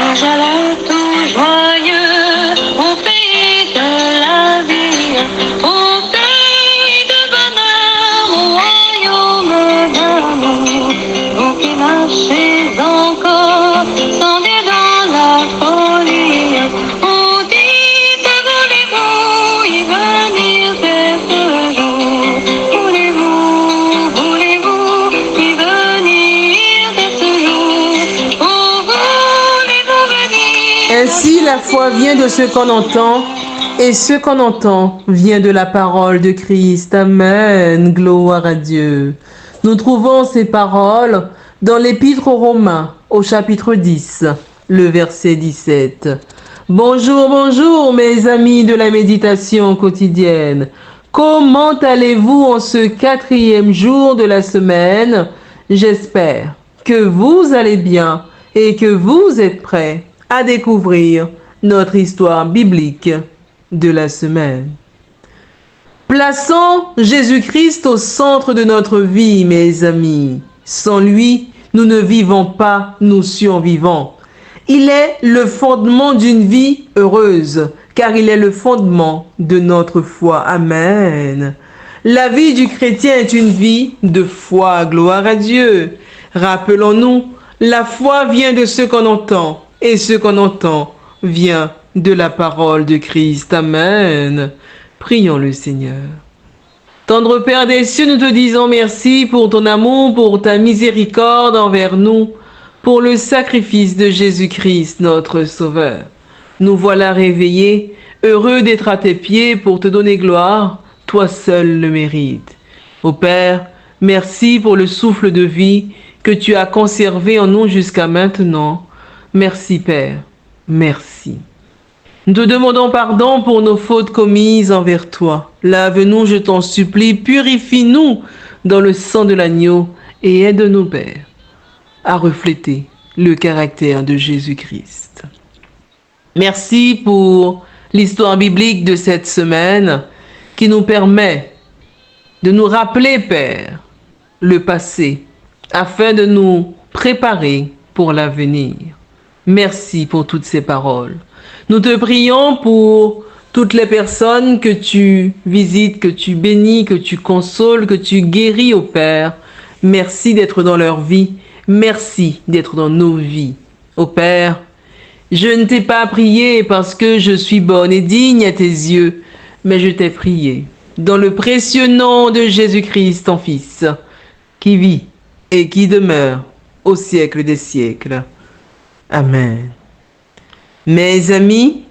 Jerusalem tout joyeux, au pays de la vie, au pays de bonheur, au royaume d'amour. Vous qui marchez encore, sans Dieu dans la folie, on dit que voulez-vous y venir dès ce jour? Voulez-vous y venir dès ce jour? Oh, voulez-vous venir? Ainsi la foi vient de ce qu'on entend, et ce qu'on entend vient de la parole de Christ. Amen. Gloire à Dieu. Nous trouvons ces paroles dans l'Épître aux Romains, au chapitre 10, le verset 17. Bonjour, bonjour mes amis de la méditation quotidienne. Comment allez-vous en ce 4e jour de la semaine? J'espère que vous allez bien et que vous êtes prêts à découvrir notre histoire biblique de la semaine. Plaçons Jésus-Christ au centre de notre vie, mes amis. Sans lui, nous ne vivons pas, nous survivons. Il est le fondement d'une vie heureuse, car il est le fondement de notre foi. Amen. La vie du chrétien est une vie de foi. Gloire à Dieu. Rappelons-nous, la foi vient de ce qu'on entend, et ce qu'on entend vient de la parole de Christ. Amen. Prions le Seigneur. Tendre Père des cieux, nous te disons merci pour ton amour, pour ta miséricorde envers nous, pour le sacrifice de Jésus-Christ, notre Sauveur. Nous voilà réveillés, heureux d'être à tes pieds pour te donner gloire, toi seul le mérites. Ô Père, merci pour le souffle de vie que tu as conservé en nous jusqu'à maintenant. Merci Père, merci. Nous te demandons pardon pour nos fautes commises envers toi. Lave-nous, je t'en supplie, purifie-nous dans le sang de l'agneau et aide-nous, Père, à refléter le caractère de Jésus-Christ. Merci pour l'histoire biblique de cette semaine qui nous permet de nous rappeler, Père, le passé afin de nous préparer pour l'avenir. Merci pour toutes ces paroles. Nous te prions pour toutes les personnes que tu visites, que tu bénis, que tu consoles, que tu guéris, ô Père. Merci d'être dans leur vie. Merci d'être dans nos vies. Ô Père, je ne t'ai pas prié parce que je suis bonne et digne à tes yeux, mais je t'ai prié dans le précieux nom de Jésus-Christ, ton Fils, qui vit et qui demeure au siècle des siècles. Amen. Mes amis,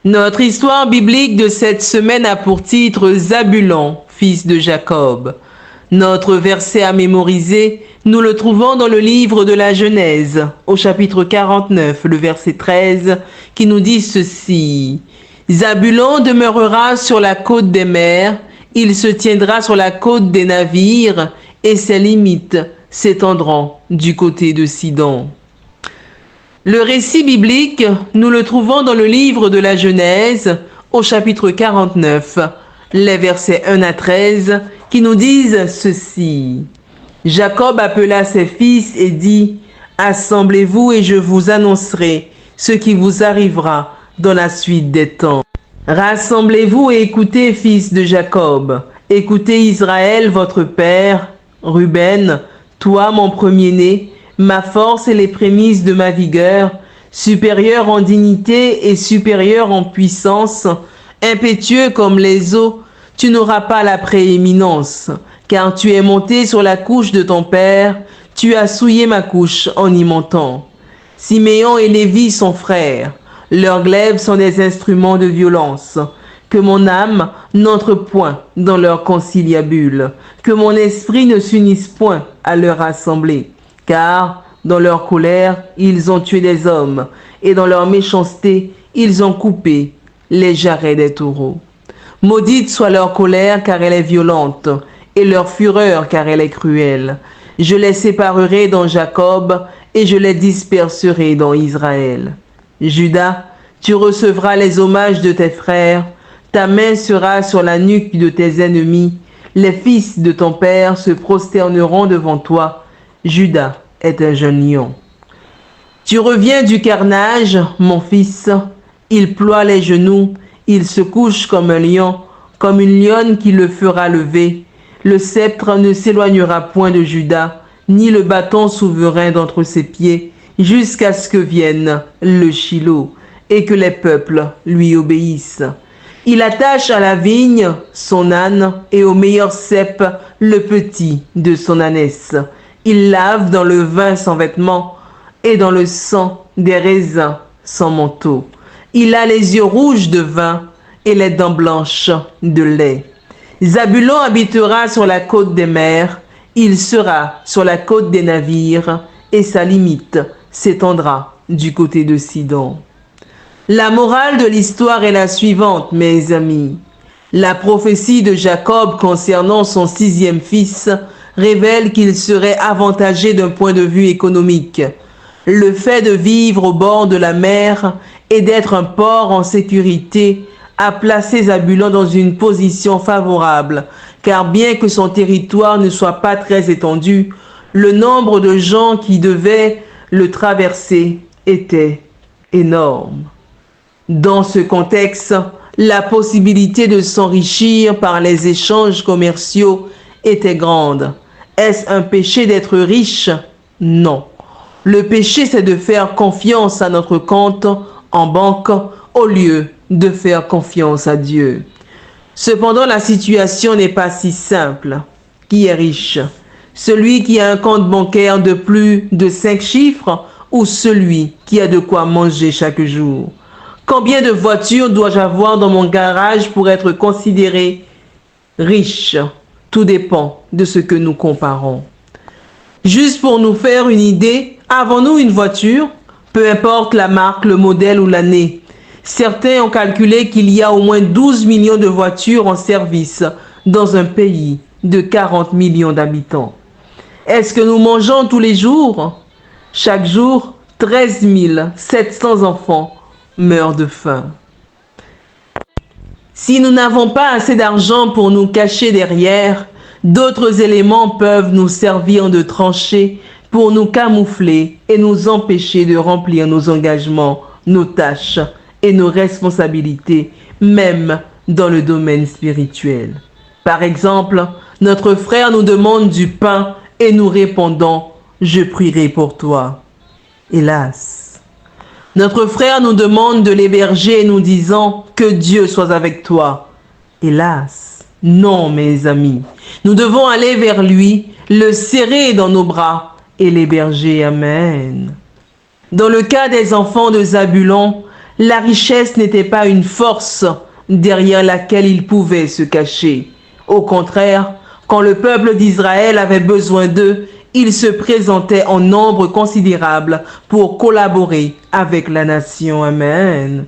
notre histoire biblique de cette semaine a pour titre Zabulon, fils de Jacob. Notre verset à mémoriser, nous le trouvons dans le livre de la Genèse, au chapitre 49, le verset 13, qui nous dit ceci. Zabulon demeurera sur la côte des mers, il se tiendra sur la côte des navires, et ses limites s'étendront du côté de Sidon. Le récit biblique, nous le trouvons dans le livre de la Genèse, au chapitre 49, les versets 1 à 13, qui nous disent ceci. Jacob appela ses fils et dit, « Assemblez-vous et je vous annoncerai ce qui vous arrivera dans la suite des temps. Rassemblez-vous et écoutez, fils de Jacob. Écoutez Israël, votre père, Ruben, toi mon premier-né, ma force et les prémices de ma vigueur, supérieur en dignité et supérieur en puissance, impétueux comme les eaux, tu n'auras pas la prééminence, car tu es monté sur la couche de ton père, tu as souillé ma couche en y montant. Siméon et Lévi sont frères, leurs glaives sont des instruments de violence. Que mon âme n'entre point dans leur conciliabule, que mon esprit ne s'unisse point à leur assemblée. Car dans leur colère, ils ont tué des hommes, et dans leur méchanceté, ils ont coupé les jarrets des taureaux. Maudite soit leur colère, car elle est violente, et leur fureur, car elle est cruelle. Je les séparerai dans Jacob, et je les disperserai dans Israël. Judas, tu recevras les hommages de tes frères, ta main sera sur la nuque de tes ennemis, les fils de ton père se prosterneront devant toi. Judas est un jeune lion. Tu reviens du carnage, mon fils. Il ploie les genoux, il se couche comme un lion, comme une lionne qui le fera lever. Le sceptre ne s'éloignera point de Juda, ni le bâton souverain d'entre ses pieds, jusqu'à ce que vienne le Shilo, et que les peuples lui obéissent. Il attache à la vigne son âne, et au meilleur cep le petit de son ânesse. Il lave dans le vin son vêtement, et dans le sang des raisins son manteau. Il a les yeux rouges de vin, et les dents blanches de lait. Zabulon habitera sur la côte des mers, il sera sur la côte des navires, et sa limite s'étendra du côté de Sidon. La morale de l'histoire est la suivante, mes amis. La prophétie de Jacob concernant son 6e fils révèle qu'il serait avantagé d'un point de vue économique. Le fait de vivre au bord de la mer et d'être un port en sécurité a placé Zabulon dans une position favorable, car bien que son territoire ne soit pas très étendu, le nombre de gens qui devaient le traverser était énorme. Dans ce contexte, la possibilité de s'enrichir par les échanges commerciaux était grande. Est-ce un péché d'être riche? Non. Le péché, c'est de faire confiance à notre compte en banque au lieu de faire confiance à Dieu. Cependant, la situation n'est pas si simple. Qui est riche? Celui qui a un compte bancaire de plus de 5 chiffres ou celui qui a de quoi manger chaque jour? Combien de voitures dois-je avoir dans mon garage pour être considéré riche? Tout dépend de ce que nous comparons. Juste pour nous faire une idée, avons-nous une voiture? Peu importe la marque, le modèle ou l'année. Certains ont calculé qu'il y a au moins 12 millions de voitures en service dans un pays de 40 millions d'habitants. Est-ce que nous mangeons tous les jours? Chaque jour, 13 700 enfants meurent de faim. Si nous n'avons pas assez d'argent pour nous cacher derrière, d'autres éléments peuvent nous servir de tranchée pour nous camoufler et nous empêcher de remplir nos engagements, nos tâches et nos responsabilités, même dans le domaine spirituel. Par exemple, notre frère nous demande du pain et nous répondons « Je prierai pour toi ». Hélas. Notre frère nous demande de l'héberger et nous disons « Que Dieu soit avec toi ». Hélas. Non, mes amis. Nous devons aller vers lui, le serrer dans nos bras et l'héberger. Amen. Dans le cas des enfants de Zabulon, la richesse n'était pas une force derrière laquelle ils pouvaient se cacher. Au contraire, quand le peuple d'Israël avait besoin d'eux, ils se présentaient en nombre considérable pour collaborer avec la nation. Amen.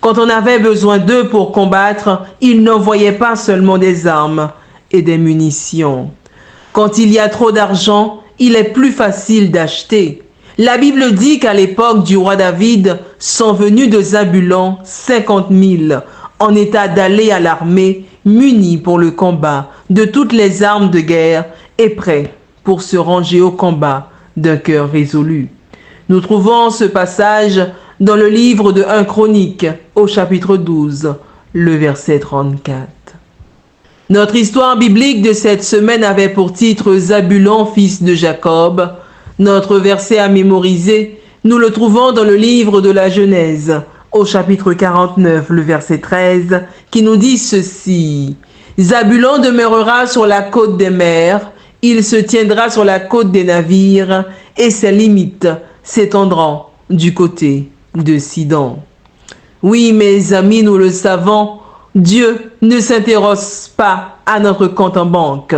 Quand on avait besoin d'eux pour combattre, ils n'envoyaient pas seulement des armes et des munitions. Quand il y a trop d'argent, il est plus facile d'acheter. La Bible dit qu'à l'époque du roi David, sont venus de Zabulon 50 000 en état d'aller à l'armée, munis pour le combat de toutes les armes de guerre et prêts pour se ranger au combat d'un cœur résolu. Nous trouvons ce passage dans le livre de 1 Chronique, au chapitre 12, le verset 34. Notre histoire biblique de cette semaine avait pour titre Zabulon, fils de Jacob. Notre verset à mémoriser, nous le trouvons dans le livre de la Genèse, au chapitre 49, le verset 13, qui nous dit ceci. Zabulon demeurera sur la côte des mers, il se tiendra sur la côte des navires, et ses limites s'étendront du côté de Sidon. Oui, mes amis, nous le savons, Dieu ne s'intéresse pas à notre compte en banque.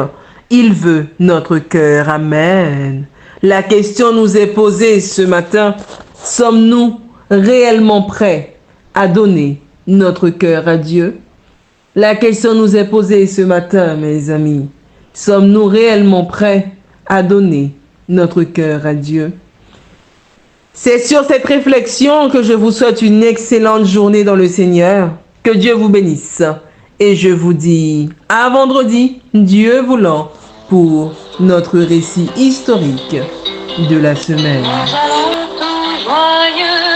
Il veut notre cœur. Amen. La question nous est posée ce matin. Sommes-nous réellement prêts à donner notre cœur à Dieu? La question nous est posée ce matin, mes amis. Sommes-nous réellement prêts à donner notre cœur à Dieu? C'est sur cette réflexion que je vous souhaite une excellente journée dans le Seigneur. Que Dieu vous bénisse. Et je vous dis à vendredi, Dieu voulant, pour notre récit historique de la semaine. joyeux